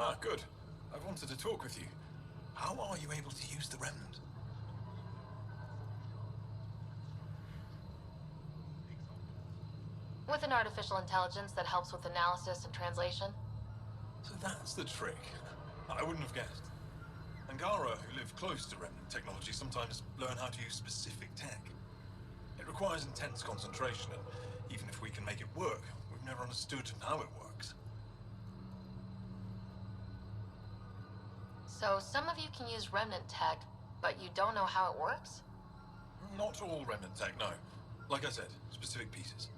Ah, good. I wanted to talk with you. How are you able to use the remnant? With an artificial intelligence that helps with analysis and translation. So that's the trick. I wouldn't have guessed. Angara, who live close to remnant technology, sometimes learn how to use specific tech. It requires intense concentration, and even if we can make it work, we've never understood how it works. So some of you can use remnant tech, but you don't know how it works? Not all remnant tech, no. Like I said, specific pieces.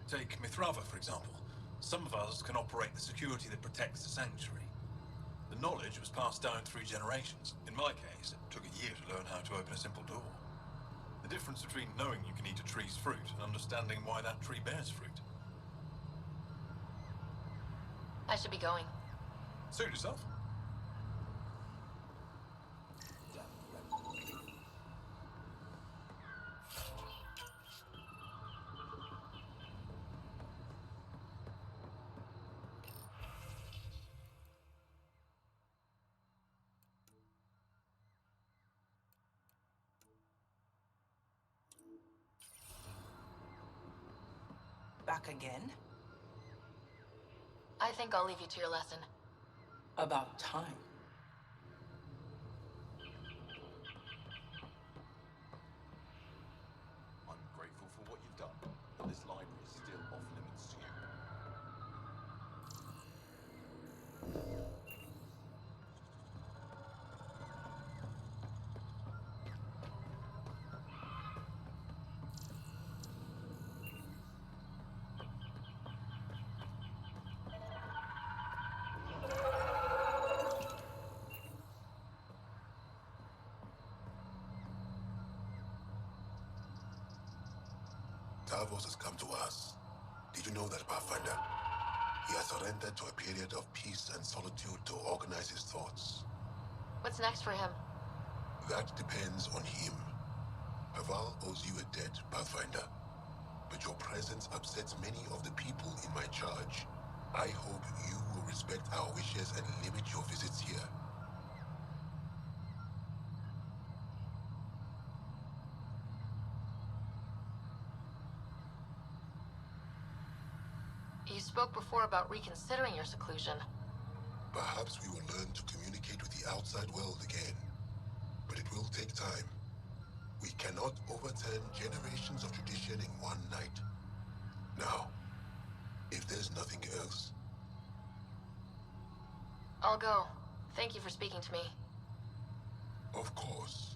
Take Mithrava, for example. Some of us can operate the security that protects the sanctuary. The knowledge was passed down through generations. In my case, it took a year to learn how to open a simple door. The difference between knowing you can eat a tree's fruit and understanding why that tree bears fruit. I should be going. Suit yourself. Back again? I think I'll leave you to your lesson. About time. I'm grateful for what you've done, but this library is still off limits to you. Davos has come to us. Did you know that, Pathfinder? He has surrendered to a period of peace and solitude to organize his thoughts. What's next for him? That depends on him. Haval owes you a debt, Pathfinder. But your presence upsets many of the people in my charge. I hope you will respect our wishes and limit your visits here. You spoke before about reconsidering your seclusion. Perhaps we will learn to communicate with the outside world again. But it will take time. We cannot overturn generations of tradition in one night. Now, if there's nothing else... I'll go. Thank you for speaking to me. Of course.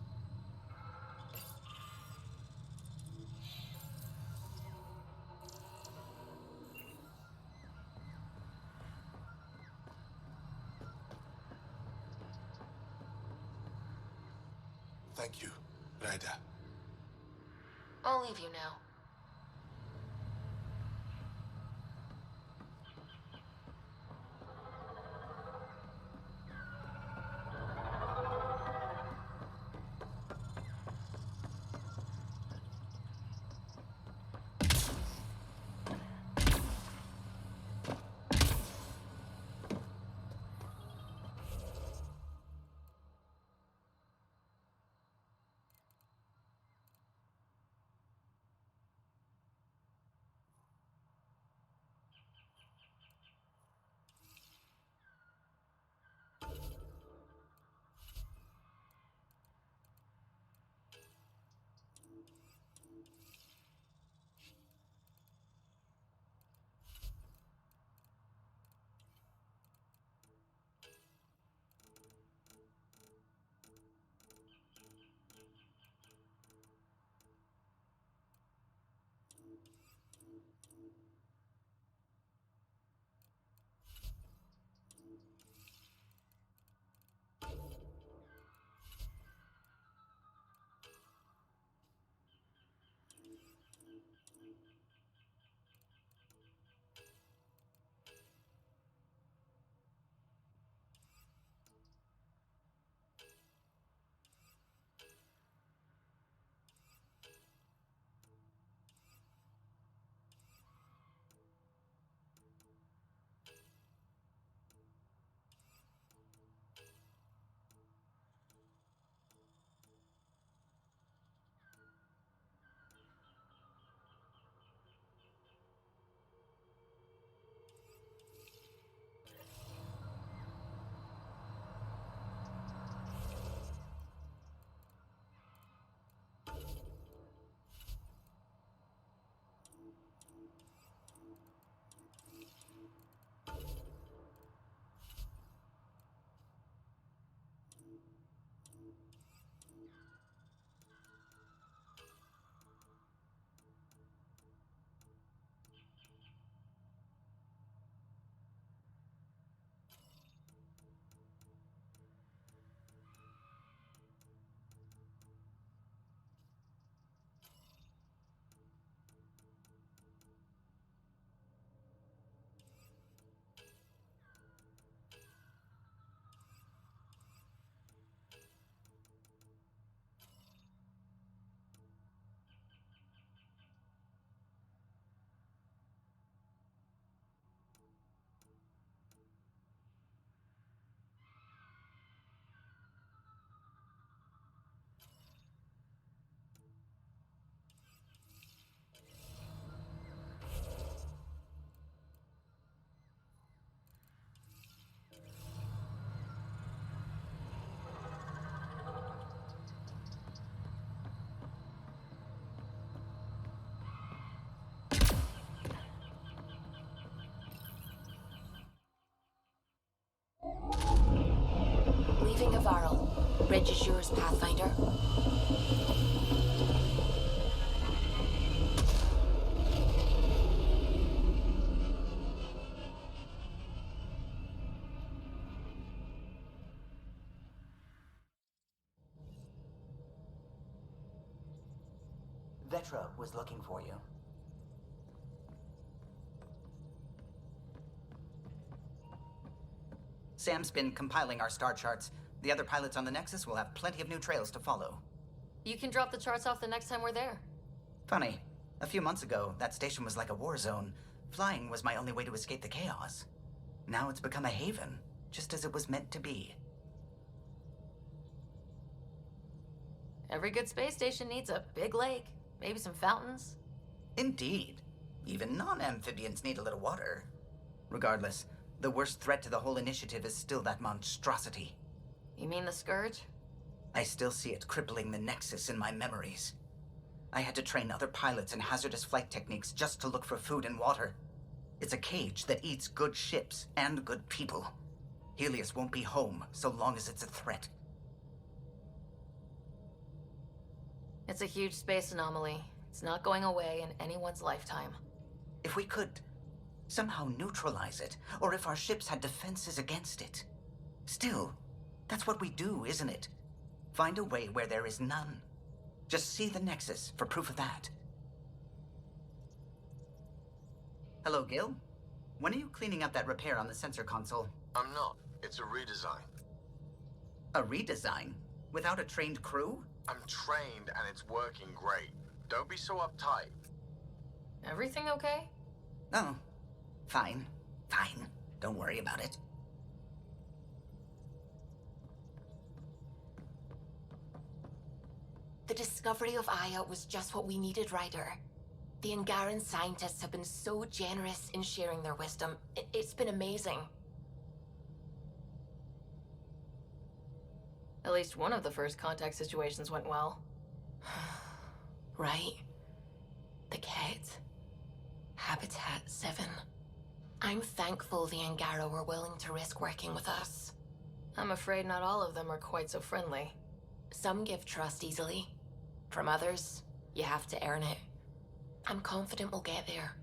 Thank you, Ryder. I'll leave you now. bridge is yours, Pathfinder. Vetra was looking for you. Sam's been compiling our star charts. The other pilots on the Nexus will have plenty of new trails to follow. You can drop the charts off the next time we're there. Funny, a few months ago, that station was like a war zone. Flying was my only way to escape the chaos. Now it's become a haven, just as it was meant to be. Every good space station needs a big lake, maybe some fountains. Indeed. Even non-amphibians need a little water. Regardless, the worst threat to the whole initiative is still that monstrosity. You mean the Scourge? I still see it crippling the Nexus in my memories. I had to train other pilots in hazardous flight techniques just to look for food and water. It's a cage that eats good ships and good people. Helios won't be home so long as it's a threat. It's a huge space anomaly. It's not going away in anyone's lifetime. If we could somehow neutralize it, or if our ships had defenses against it. Still, that's what we do, isn't it? Find a way where there is none. Just see the Nexus for proof of that. Hello, Gil. When are you cleaning up that repair on the sensor console? I'm not. It's a redesign. A redesign? Without a trained crew? I'm trained and it's working great. Don't be so uptight. Everything okay? Oh, fine. Fine. Don't worry about it. The discovery of Aya was just what we needed, Ryder. The Angaran scientists have been so generous in sharing their wisdom. It's been amazing. At least one of the first contact situations went well. Right? The cat. Habitat 7. I'm thankful the Angara were willing to risk working with us. I'm afraid not all of them are quite so friendly. Some give trust easily. From others, you have to earn it. I'm confident we'll get there.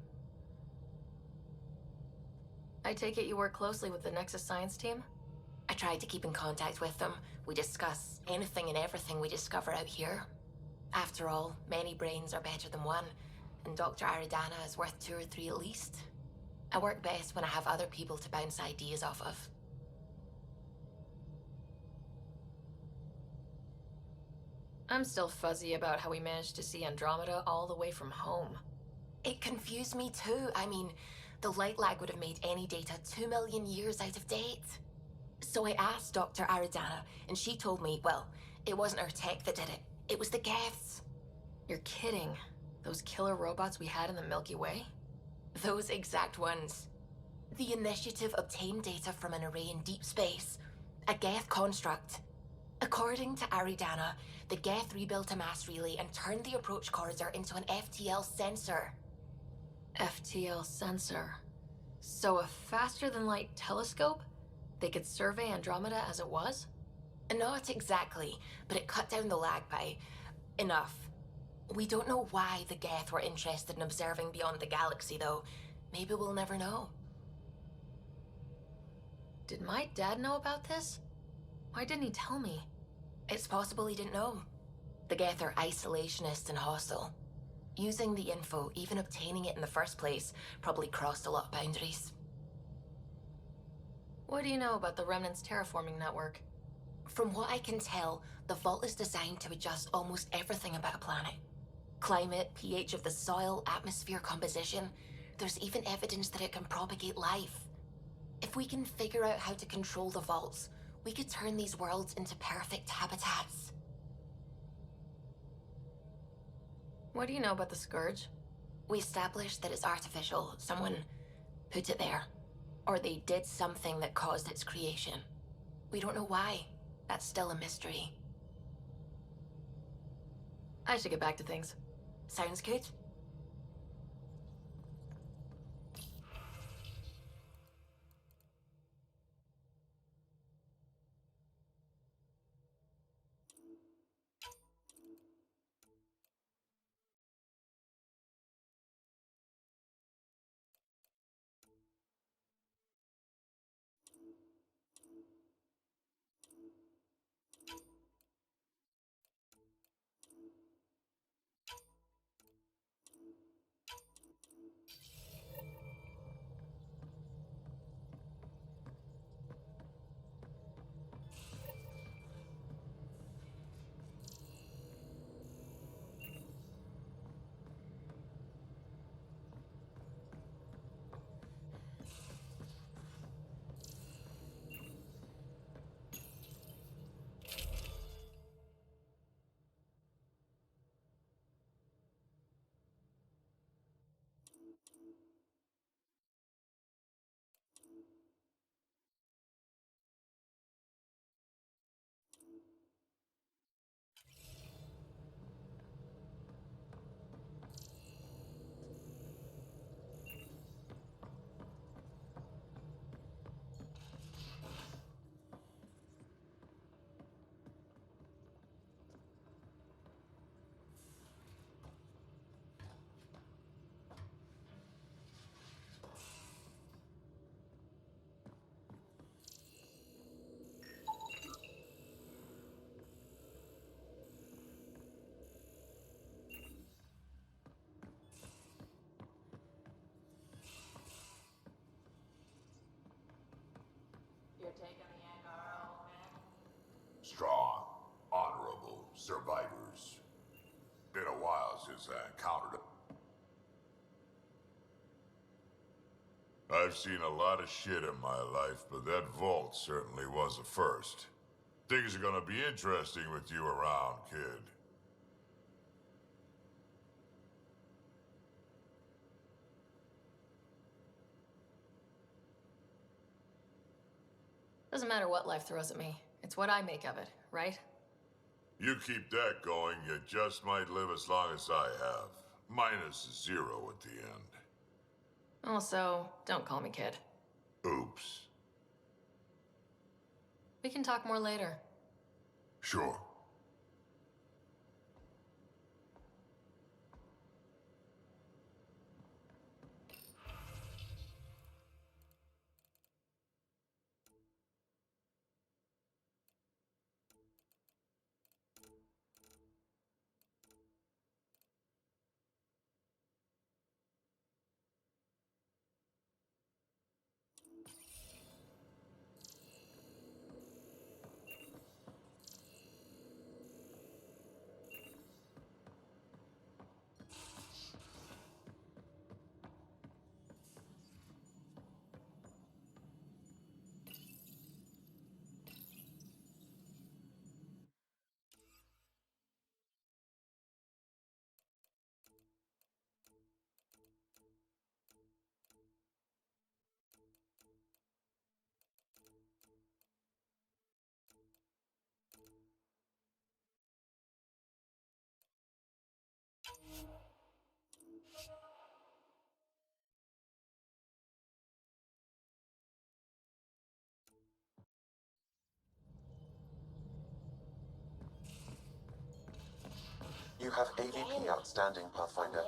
I take it you work closely with the Nexus science team? I tried to keep in contact with them. We discuss anything and everything we discover out here. After all, many brains are better than one, and Dr. Aridana is worth 2 or 3 at least. I work best when I have other people to bounce ideas off of. I'm still fuzzy about how we managed to see Andromeda all the way from home. It confused me too. I mean, the light lag would have made any data 2 million years out of date. So I asked Dr. Aridana, and she told me, well, it wasn't our tech that did it. It was the Geths. You're kidding. Those killer robots we had in the Milky Way? Those exact ones. The Initiative obtained data from an array in deep space. A Geth construct. According to Aridana, the Geth rebuilt a mass relay and turned the approach corridor into an FTL sensor. FTL sensor. So a faster-than-light telescope? They could survey Andromeda as it was? Not exactly, but it cut down the lag by enough. We don't know why the Geth were interested in observing beyond the galaxy, though. Maybe we'll never know. Did my dad know about this? Why didn't he tell me? It's possible he didn't know. The Geth are isolationist and hostile. Using the info, even obtaining it in the first place, probably crossed a lot of boundaries. What do you know about the Remnant's terraforming network? From what I can tell, the vault is designed to adjust almost everything about a planet. Climate, pH of the soil, atmosphere composition. There's even evidence that it can propagate life. If we can figure out how to control the vaults, we could turn these worlds into perfect habitats. What do you know about the Scourge? We established that it's artificial. Someone put it there. Or they did something that caused its creation. We don't know why. That's still a mystery. I should get back to things. Sounds good? Strong, honorable survivors. Been a while since I encountered them. I've seen a lot of shit in my life, but that vault certainly was a first. Things are gonna be interesting with you around, kid. Doesn't matter what life throws at me. It's what I make of it, right? You keep that going, you just might live as long as I have. Minus 0 at the end. Also, don't call me kid. Oops. We can talk more later. Sure. You have AVP outstanding, Pathfinder.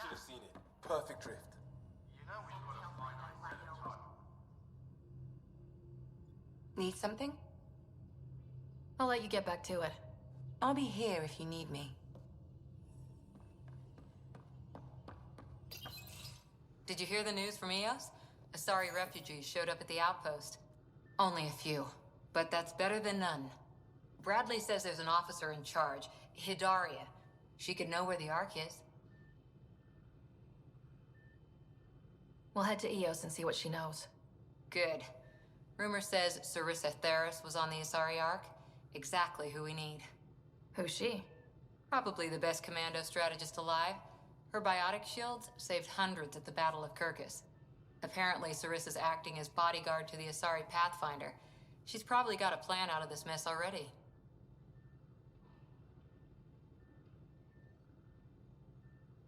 Should have seen it. Perfect drift. Need something? I'll let you get back to it. I'll be here if you need me. Did you hear the news from Eos? Asari refugees showed up at the outpost. Only a few, but that's better than none. Bradley says there's an officer in charge, Hidaria. She could know where the Ark is. We'll head to Eos and see what she knows. Good. Rumor says Sarissa Theris was on the Asari Ark. Exactly who we need. Who's she? Probably the best commando strategist alive. Her biotic shields saved hundreds at the Battle of Kirkus. Apparently, Sarissa's acting as bodyguard to the Asari Pathfinder. She's probably got a plan out of this mess already.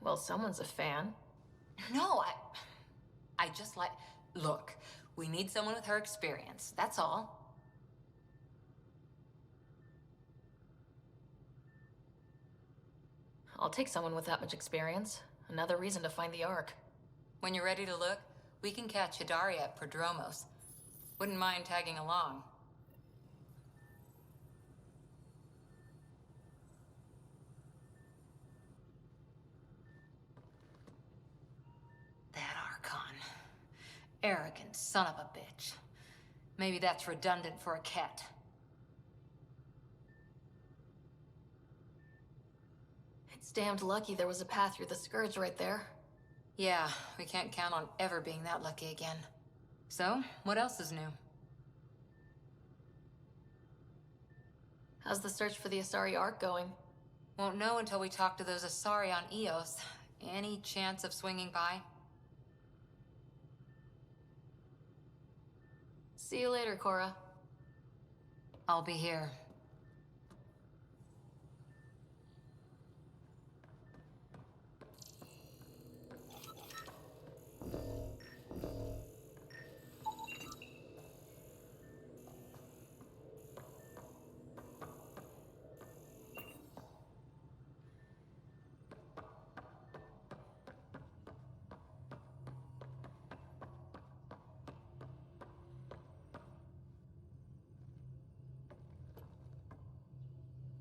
Well, someone's a fan. No, I just like... Look, we need someone with her experience, that's all. I'll take someone with that much experience. Another reason to find the Ark. When you're ready to look, we can catch Hidaria at Prodromos. Wouldn't mind tagging along. That Archon. Arrogant son of a bitch. Maybe that's redundant for a cat. It's damned lucky there was a path through the Scourge right there. Yeah, we can't count on ever being that lucky again. So, what else is new? How's the search for the Asari Ark going? Won't know until we talk to those Asari on Eos. Any chance of swinging by? See you later, Cora. I'll be here.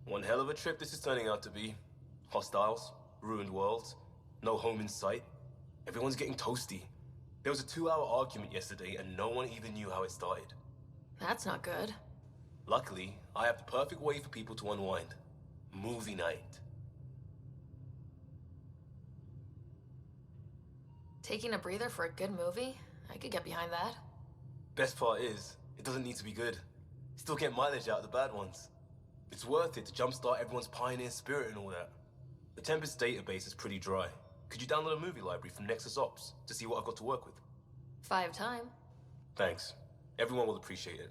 One hell of a trip this is turning out to be. Hostiles, ruined worlds, no home in sight. Everyone's getting toasty. There was a 2-hour argument yesterday and no one even knew how it started. That's not good. Luckily, I have the perfect way for people to unwind. Movie night. Taking a breather for a good movie? I could get behind that. Best part is, it doesn't need to be good. Still get mileage out of the bad ones. It's worth it to jumpstart everyone's pioneer spirit and all that. The Tempest database is pretty dry. Could you download a movie library from Nexus Ops to see what I've got to work with? 5 time. Thanks. Everyone will appreciate it.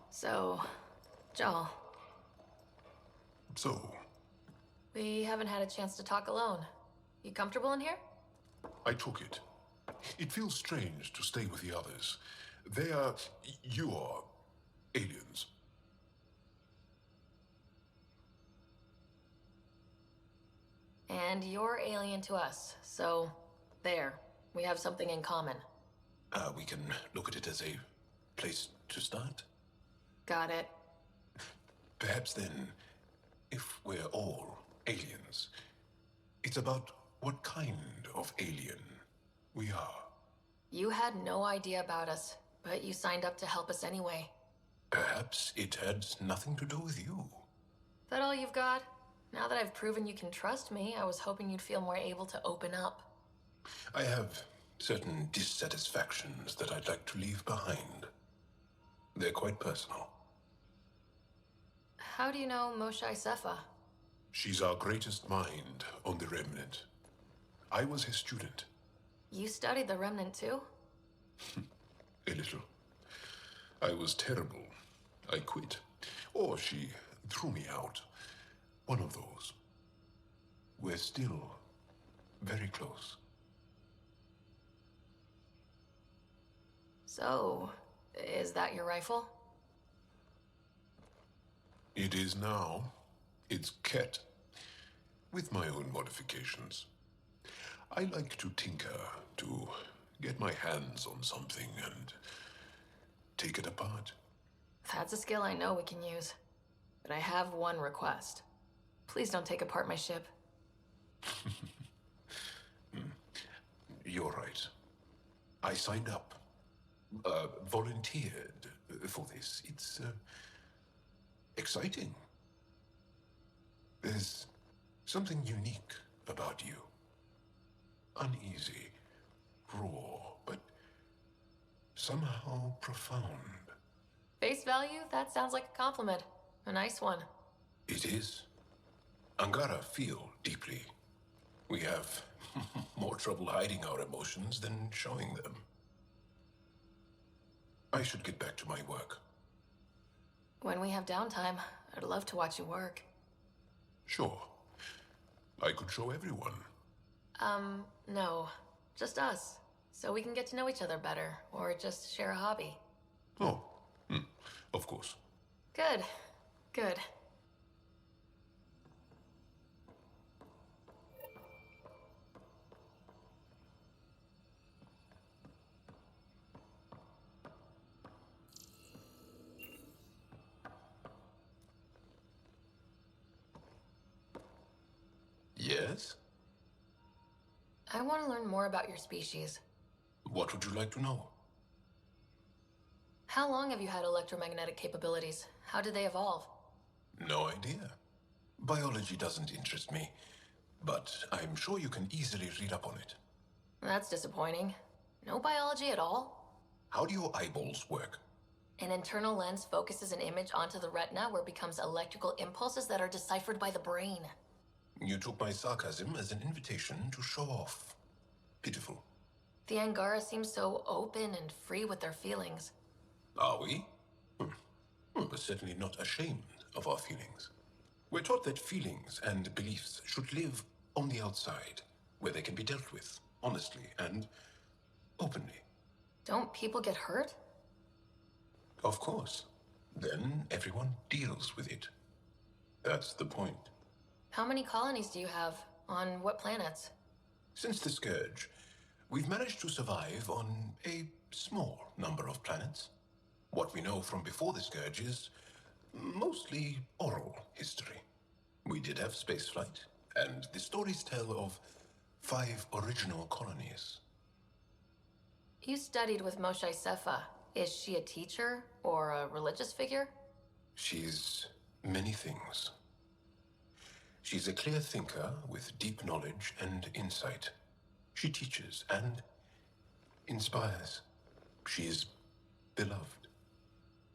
So, Joel, So, we haven't had a chance to talk alone. You comfortable in here? I took it. It feels strange to stay with the others. They are... you are... aliens. And you're alien to us, so there. We have something in common. We can look at it as a place to start. Got it. Perhaps then, if we're all aliens, it's about what kind of alien we are. You had no idea about us, but you signed up to help us anyway. Perhaps it had nothing to do with you. That all you've got? Now that I've proven you can trust me, I was hoping you'd feel more able to open up. I have certain dissatisfactions that I'd like to leave behind. They're quite personal. How do you know Moshe Sefa? She's our greatest mind on the Remnant. I was his student. You studied the Remnant too? A little. I was terrible. I quit. Or she threw me out. One of those. We're still very close. So, is that your rifle? It is now. It's Ket, with my own modifications. I like to tinker, to get my hands on something and take it apart. That's a skill I know we can use. But I have one request. Please don't take apart my ship. You're right. I signed up. Volunteered for this. It's exciting. There's something unique about you. Uneasy, raw, but somehow profound. Face value? That sounds like a compliment. A nice one. It is. Angara feel deeply. We have more trouble hiding our emotions than showing them. I should get back to my work. When we have downtime, I'd love to watch you work. Sure. I could show everyone. No. Just us. So we can get to know each other better, or just share a hobby. Oh, of course. Good. Good. Yes? I want to learn more about your species. What would you like to know? How long have you had electromagnetic capabilities? How did they evolve? No idea. Biology doesn't interest me, but I'm sure you can easily read up on it. That's disappointing. No biology at all? How do your eyeballs work? An internal lens focuses an image onto the retina where it becomes electrical impulses that are deciphered by the brain. You took my sarcasm as an invitation to show off. Pitiful. The Angara seem so open and free with their feelings. Are we? But certainly not ashamed of our feelings. We're taught that feelings and beliefs should live on the outside, where they can be dealt with, honestly and openly. Don't people get hurt? Of course. Then everyone deals with it. That's the point. How many colonies do you have? On what planets? Since the Scourge, we've managed to survive on a small number of planets. What we know from before the Scourge is mostly oral history. We did have spaceflight, and the stories tell of 5 original colonies. You studied with Moshe Sefa. Is she a teacher or a religious figure? She's many things. She's a clear thinker with deep knowledge and insight. She teaches and inspires. She's beloved.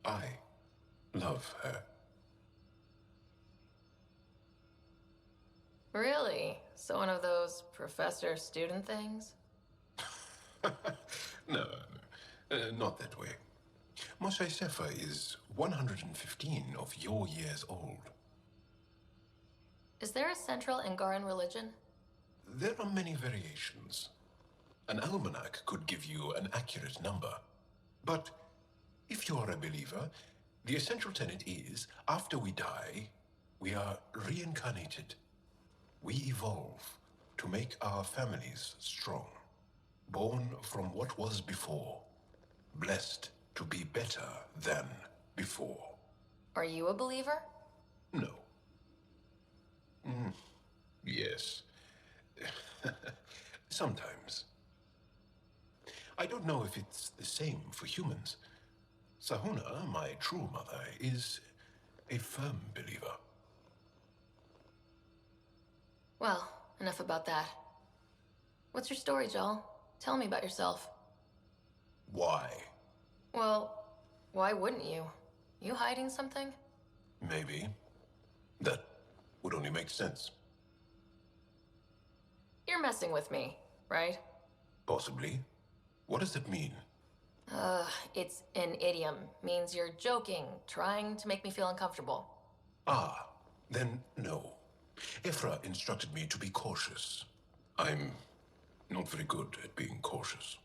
I love her. Really? So one of those professor-student things? No, not that way. Moshe Sefa is 115 of your years old. Is there a central Angaran religion? There are many variations. An almanac could give you an accurate number. But if you are a believer, the essential tenet is, after we die, we are reincarnated. We evolve to make our families strong. Born from what was before. Blessed to be better than before. Are you a believer? No. Yes. Sometimes. I don't know if it's the same for humans. Sahuna, my true mother, is a firm believer. Well, enough about that. What's your story, Joel? Tell me about yourself. Why? Well, why wouldn't you? You hiding something? Maybe. That would only make sense. You're messing with me, right? Possibly. What does it mean? It's an idiom. Means you're joking, trying to make me feel uncomfortable. Ah, then no. Ephra instructed me to be cautious. I'm not very good at being cautious.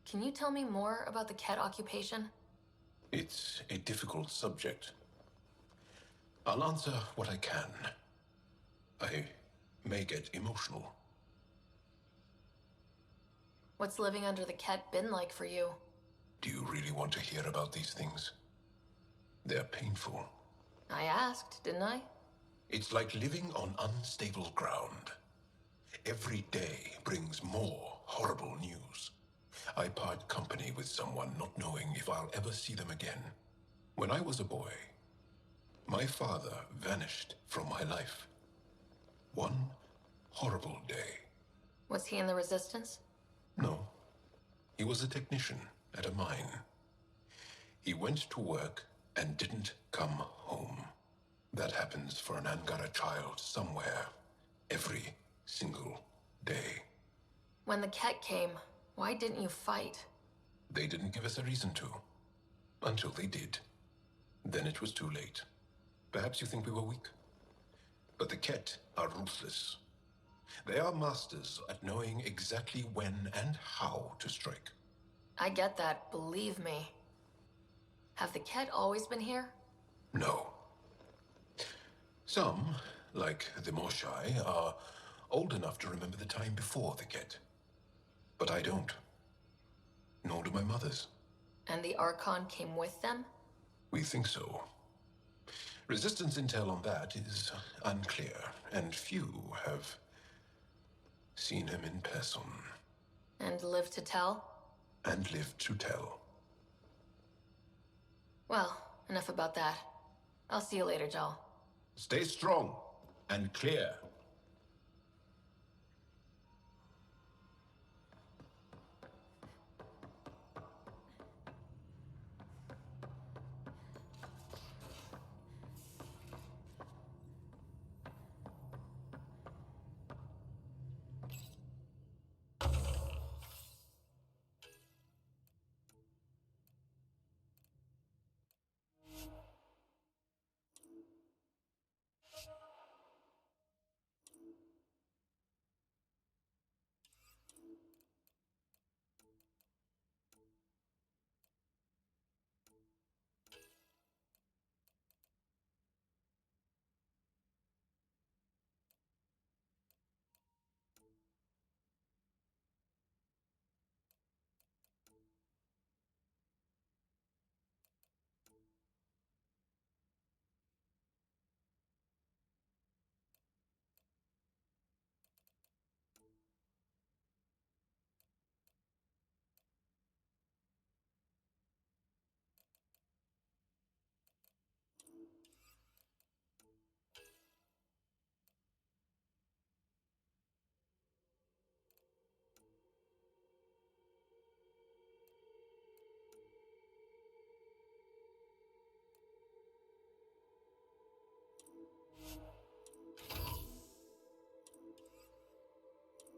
Can you tell me more about the cat occupation? It's a difficult subject. I'll answer what I can. I may get emotional. What's living under the cat been like for you? Do you really want to hear about these things? They're painful. I asked, didn't I? It's like living on unstable ground. Every day brings more horrible news. I part company with someone not knowing if I'll ever see them again. When I was a boy, my father vanished from my life. One horrible day. Was he in the Resistance? No. He was a technician at a mine. He went to work and didn't come home. That happens for an Angara child somewhere, every single day. When the cat came, why didn't you fight? They didn't give us a reason to. Until they did. Then it was too late. Perhaps you think we were weak. But the Ket are ruthless. They are masters at knowing exactly when and how to strike. I get that, believe me. Have the Ket always been here? No. Some, like the Moshai, are old enough to remember the time before the Ket. But I don't. Nor do my mothers. And the Archon came with them? We think so. Resistance intel on that is unclear, and few have seen him in person. And lived to tell? And lived to tell. Well, enough about that. I'll see you later, Joel. Stay strong and clear.